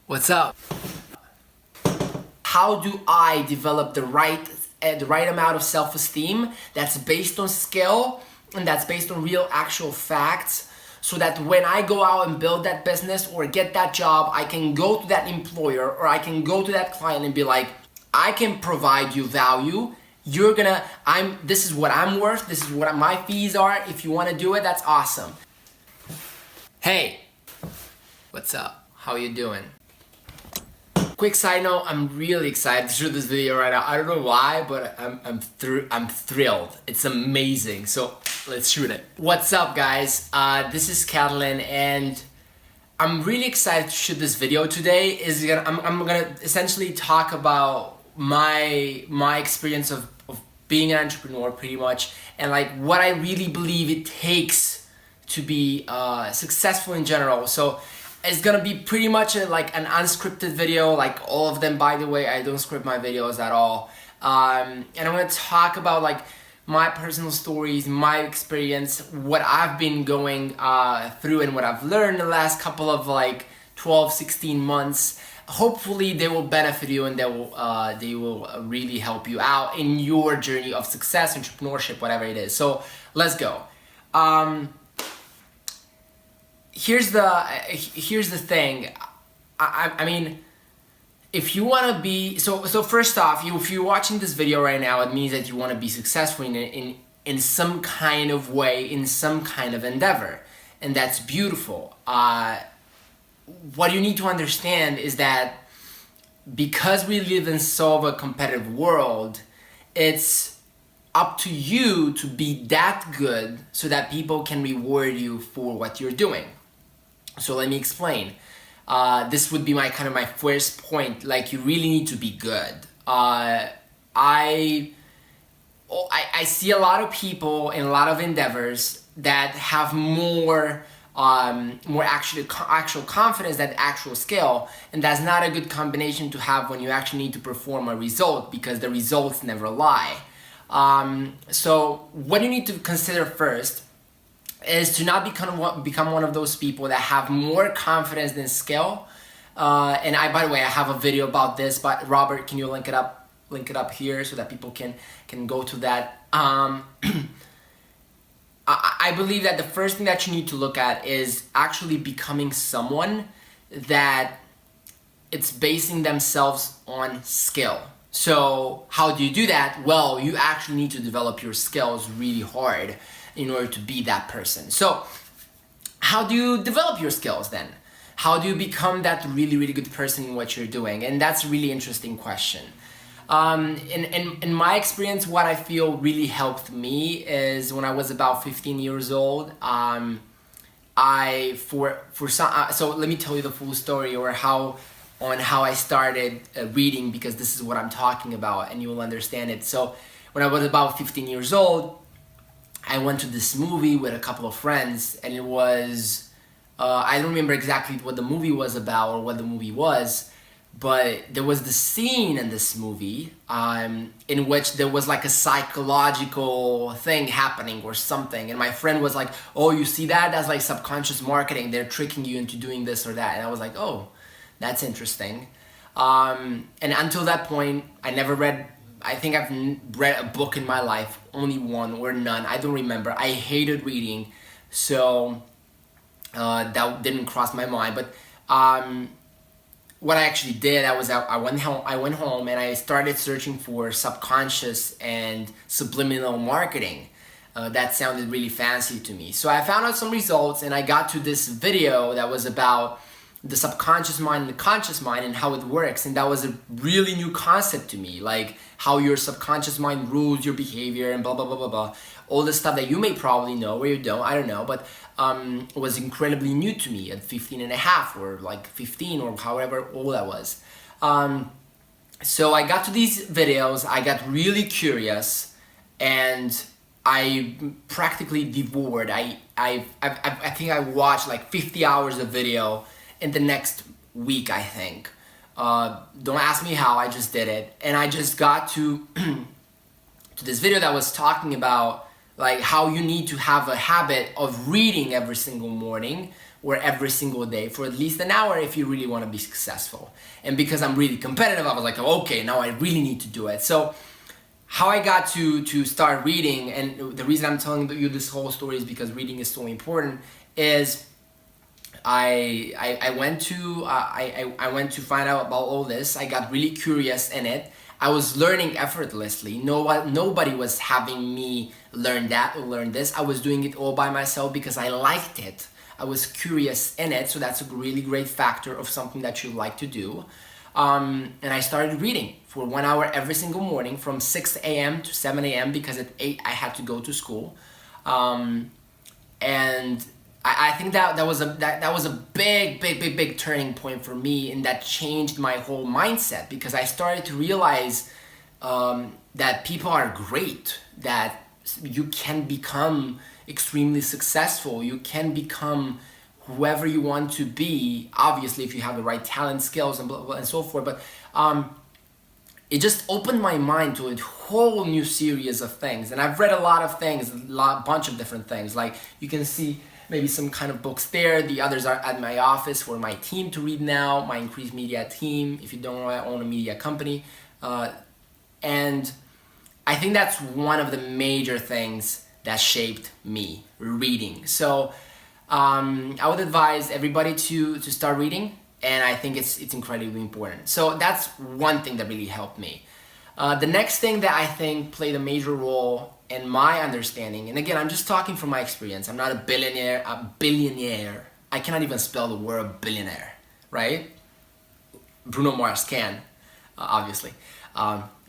What's up? How do I develop the right amount of self-esteem that's based on skill and that's based on real actual facts, so that when I go out and build that business or get that job, I can go to that employer or I can go to that client and be like, I can provide you value. This is what I'm worth. This is what my fees are. If you want to do it, that's awesome. Hey, what's up? How you doing? Quick side note, I'm really excited to shoot this video right now. I don't know why, but I'm thrilled. It's amazing. So let's shoot it. What's up, guys? This is Catalin, and I'm really excited to shoot this video today. I'm gonna essentially talk about my experience of being an entrepreneur, pretty much, and like what I really believe it takes to be successful in general. So it's gonna be pretty much like an unscripted video, like all of them, by the way. I don't script my videos at all. And I'm gonna talk about like my personal stories, my experience, what I've been going through and what I've learned the last couple of like 12, 16 months. Hopefully they will benefit you and they will really help you out in your journey of success, entrepreneurship, whatever it is. So let's go. Here's the thing. I mean, if you want to be so first off, if you're watching this video right now, it means that you want to be successful in some kind of way, in some kind of endeavor, and that's beautiful. What you need to understand is that because we live in so of a competitive world, it's up to you to be that good so that people can reward you for what you're doing. So let me explain. This would be my first point. Like, you really need to be good. I see a lot of people in a lot of endeavors that have more actual confidence than actual skill, and that's not a good combination to have when you actually need to perform a result, because the results never lie. So what you need to consider first is to not become one of those people that have more confidence than skill. And by the way, I have a video about this, but Robert, can you link it up here so that people can go to that? I believe that the first thing that you need to look at is actually becoming someone that it's basing themselves on skill. So how do you do that? Well, you actually need to develop your skills really hard in order to be that person. So how do you develop your skills then? How do you become that really, really good person in what you're doing? And that's a really interesting question. In my experience, what I feel really helped me is when I was about 15 years old. So let me tell you the full story, or how I started reading, because this is what I'm talking about and you will understand it. So when I was about 15 years old, I went to this movie with a couple of friends, and it was, I don't remember exactly what the movie was about or what the movie was, but there was the scene in this movie in which there was like a psychological thing happening or something, and my friend was like, oh, you see that? That's like subconscious marketing. They're tricking you into doing this or that. And I was like, oh, that's interesting. And until that point, I think I've read a book in my life, only one or none, I don't remember. I hated reading, so that didn't cross my mind. But what I actually did, I went home and I started searching for subconscious and subliminal marketing. That sounded really fancy to me. So I found out some results, and I got to this video that was about the subconscious mind and the conscious mind and how it works. And that was a really new concept to me, like how your subconscious mind rules your behavior and blah, blah, blah, blah, blah. All the stuff that you may probably know or you don't, I don't know, but it was incredibly new to me at 15 and a half or like 15 or however old I was. So I got to these videos, I got really curious, and I practically devoured. I think I watched like 50 hours of video in the next week, I think. Don't ask me how, I just did it. And I just got to this video that was talking about like how you need to have a habit of reading every single morning or every single day for at least an hour if you really want to be successful. And because I'm really competitive, I was like, okay, now I really need to do it. So how I got to start reading, and the reason I'm telling you this whole story is because reading is so important, is I went to find out about all this. I got really curious in it. I was learning effortlessly. Nobody was having me learn that or learn this. I was doing it all by myself because I liked it. I was curious in it, so that's a really great factor of something that you like to do. And I started reading for 1 hour every single morning from 6 a.m. to 7 a.m. because at 8 I had to go to school. And I think that was a big turning point for me, and that changed my whole mindset because I started to realize that people are great, that you can become extremely successful, you can become whoever you want to be, obviously if you have the right talent, skills, and blah, blah, and so forth. But it just opened my mind to a whole new series of things. And I've read a lot of things, bunch of different things. Like you can see maybe some kind of books there. The others are at my office for my team to read now, my Increased Media team. If you don't know, I own a media company. And I think that's one of the major things that shaped me, reading. So I would advise everybody to start reading, and I think it's incredibly important. So that's one thing that really helped me. The next thing that I think played a major role in my understanding, and again, I'm just talking from my experience. I'm not a billionaire. I cannot even spell the word billionaire, right? Bruno Mars can, obviously.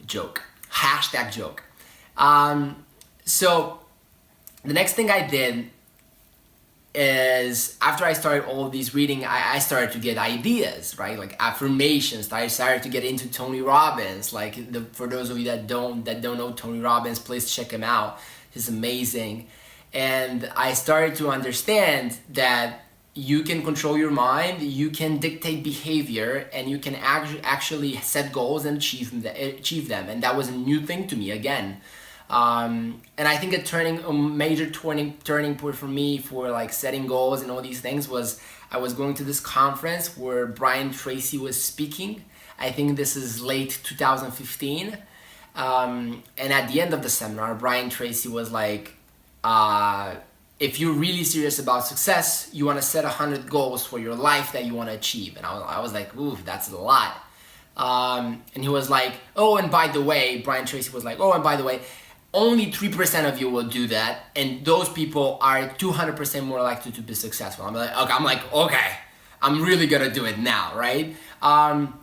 Joke. Hashtag joke. So the next thing I did is after I started all of these reading, I started to get ideas, right? Like affirmations. I started to get into Tony Robbins. Like for those of you that don't know Tony Robbins, please check him out. He's amazing. And I started to understand that you can control your mind, you can dictate behavior, and you can actually set goals and achieve them. And that was a new thing to me again. And I think a major turning point for me for like setting goals and all these things was I was going to this conference where Brian Tracy was speaking. I think this is late 2015. And at the end of the seminar, Brian Tracy was like, if you're really serious about success, you want to set 100 goals for your life that you want to achieve. And I was like, ooh, that's a lot. And he was like, oh, and by the way, Brian Tracy was like, oh, and by the way, only 3% of you will do that, and those people are 200% more likely to be successful. I'm like, okay, I'm really gonna do it now, right? And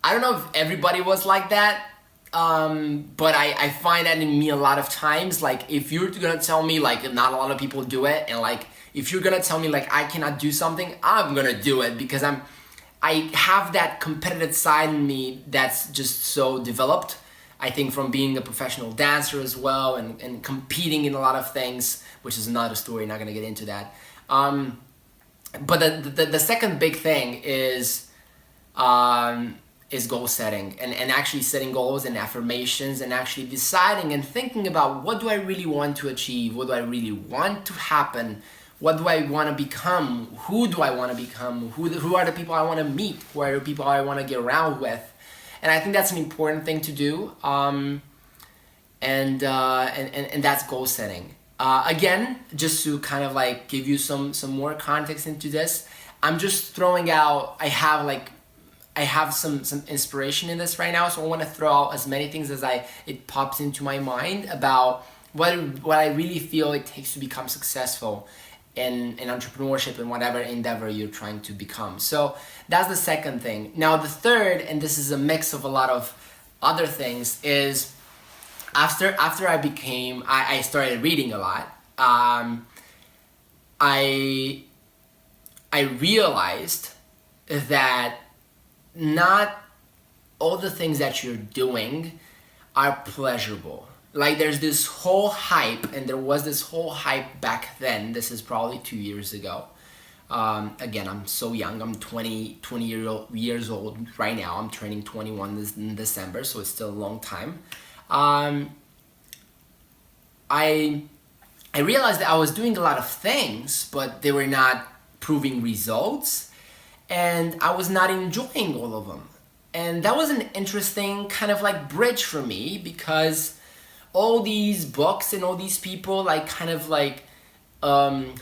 I don't know if everybody was like that, but I find that in me a lot of times. Like, if you're gonna tell me like not a lot of people do it, and like if you're gonna tell me like I cannot do something, I'm gonna do it because I have that competitive side in me that's just so developed. I think from being a professional dancer as well and competing in a lot of things, which is another story, not gonna get into that. But the second big thing is goal setting and actually setting goals and affirmations and actually deciding and thinking about what do I really want to achieve, what do I really want to happen, what do I want to become, who do I want to become, who are the people I want to meet, who are the people I want to get around with. And I think that's an important thing to do, and that's goal setting. Again, just to kind of like give you some more context into this, I'm just throwing out. I have some inspiration in this right now, so I want to throw out as many things as it pops into my mind about what I really feel it takes to become successful in entrepreneurship and whatever endeavor you're trying to become. So that's the second thing. Now the third, and this is a mix of a lot of other things, is after I started reading a lot, I realized that not all the things that you're doing are pleasurable. Like there's this whole hype, and there was this whole hype back then. This is probably 2 years ago. Again, I'm so young. I'm 20 years old right now. I'm turning 21 in December, so it's still a long time. I I realized that I was doing a lot of things, but they were not proving results, and I was not enjoying all of them. And that was an interesting kind of like bridge for me, because all these books and all these people like kind of like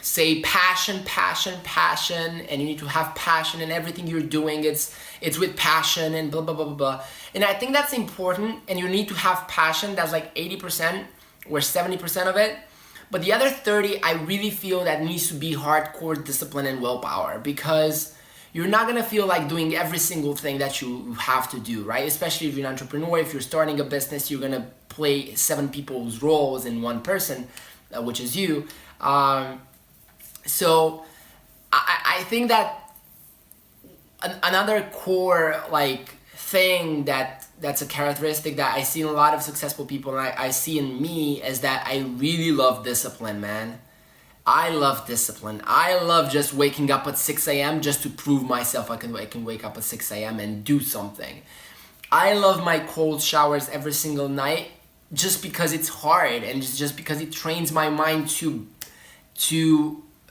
say passion, passion, passion, and you need to have passion in everything you're doing. It's with passion and blah, blah, blah, blah, blah. And I think that's important, and you need to have passion. That's like 80% or 70% of it. But the other 30, I really feel that needs to be hardcore discipline and willpower, because you're not gonna feel like doing every single thing that you have to do, right? Especially if you're an entrepreneur, if you're starting a business, you're gonna play 7 people's roles in one person, which is you. So I think that another core like thing that's a characteristic that I see in a lot of successful people, and I see in me, is that I really love discipline, man. I love discipline. I love just waking up at 6 a.m. just to prove myself I can wake up at 6 a.m. and do something. I love my cold showers every single night just because it's hard, and just because it trains my mind to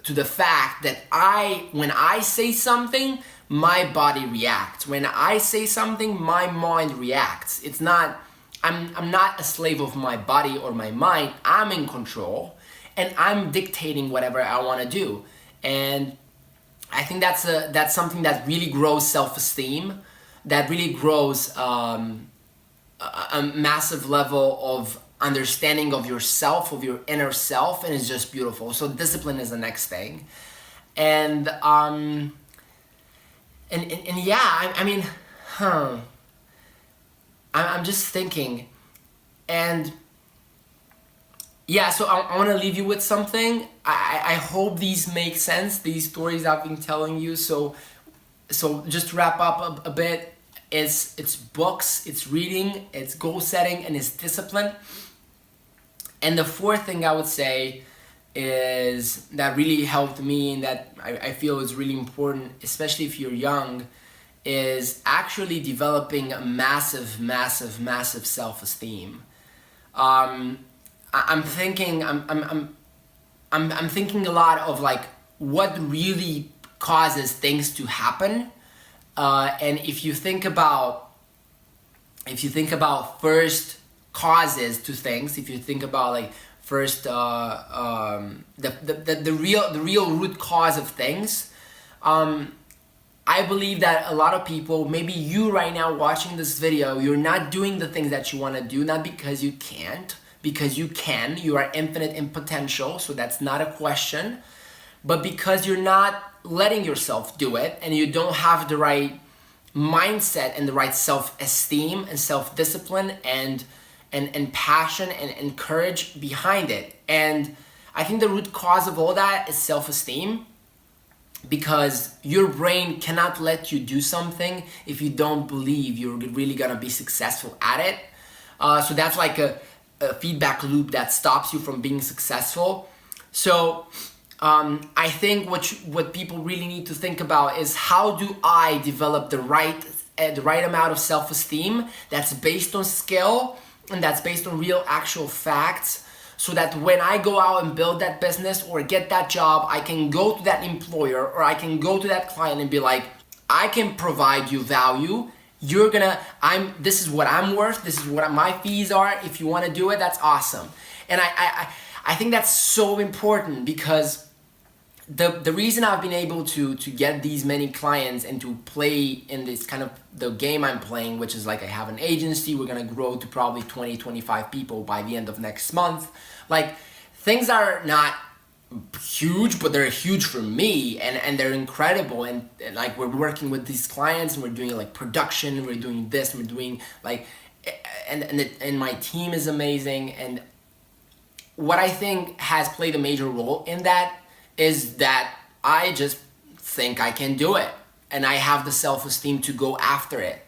the fact that when I say something, my body reacts. When I say something, my mind reacts. It's not, I'm not a slave of my body or my mind. I'm in control, and I'm dictating whatever I want to do. And I think that's something that really grows self-esteem, that really grows a massive level of understanding of yourself, of your inner self, and it's just beautiful. So discipline is the next thing. And yeah, I mean, I'm just thinking, and yeah, so I want to leave you with something. I hope these make sense, these stories I've been telling you. So just to wrap up a bit, it's books, it's reading, it's goal setting, and it's discipline. And the fourth thing I would say is that really helped me, and that I feel is really important, especially if you're young, is actually developing a massive, massive, massive self-esteem. I'm thinking a lot of like what really causes things to happen, and if you think about first causes to things, if you think about like first the real root cause of things, I believe that a lot of people, maybe you right now watching this video, you're not doing the things that you want to do, not because you can't, because you can, you are infinite in potential, so that's not a question, but because you're not letting yourself do it, and you don't have the right mindset and the right self-esteem and self-discipline and passion and courage behind it. And I think the root cause of all that is self-esteem, because your brain cannot let you do something if you don't believe you're really gonna be successful at it. So that's like a feedback loop that stops you from being successful. So I think what people really need to think about is, how do I develop the right amount of self-esteem that's based on skill and that's based on real actual facts, so that when I go out and build that business or get that job, I can go to that employer or I can go to that client and be like, I can provide you value. This is what I'm worth. This is what my fees are. If you want to do it, that's awesome. And I think that's so important, because the reason I've been able to get these many clients and to play in this kind of the game I'm playing, which is like, I have an agency, we're gonna grow to probably 20-25 people by the end of next month. Like, things are not huge, but they're huge for me, and they're incredible, and like, we're working with these clients and we're doing like production, we're doing this, and we're doing like, and my team is amazing. And what I think has played a major role in that is that I just think I can do it, and I have the self-esteem to go after it.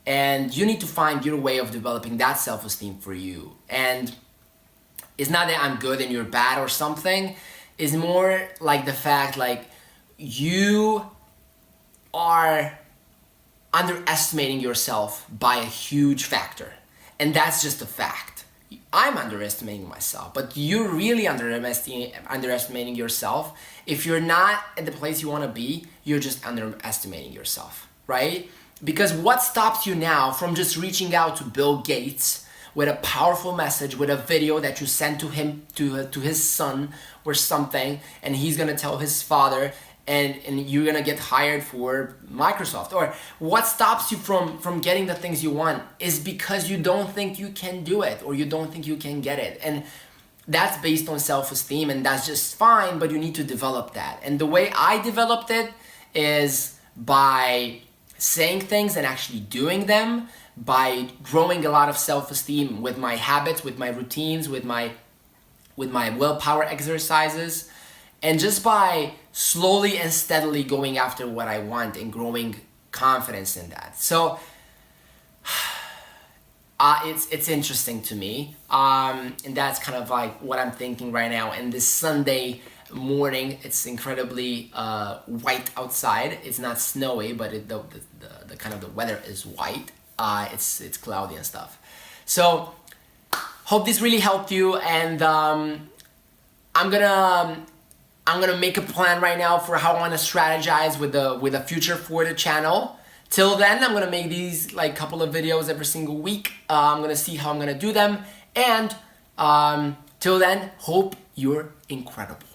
And you need to find your way of developing that self-esteem for you. And it's not that I'm good and you're bad or something. It's more like the fact, like, you are underestimating yourself by a huge factor, and that's just a fact. I'm underestimating myself, but you're really underestimating yourself. If you're not at the place you want to be, you're just underestimating yourself, right? Because what stops you now from just reaching out to Bill Gates with a powerful message, with a video that you send to him, to his son or something, and he's gonna tell his father, and you're gonna get hired for Microsoft? Or what stops you from getting the things you want is because you don't think you can do it, or you don't think you can get it. And that's based on self-esteem, and that's just fine, but you need to develop that. And the way I developed it is by saying things and actually doing them, by growing a lot of self-esteem with my habits, with my routines, with my willpower exercises, and just by slowly and steadily going after what I want and growing confidence in that. So it's interesting to me, and that's kind of like what I'm thinking right now. And this Sunday morning, it's incredibly white outside. It's not snowy, but the kind of the weather is white. It's cloudy and stuff. So hope this really helped you, and I'm gonna make a plan right now for how I want to strategize with the future for the channel. Till then, I'm gonna make these like couple of videos every single week. I'm gonna see how I'm gonna do them, and till then, hope you're incredible.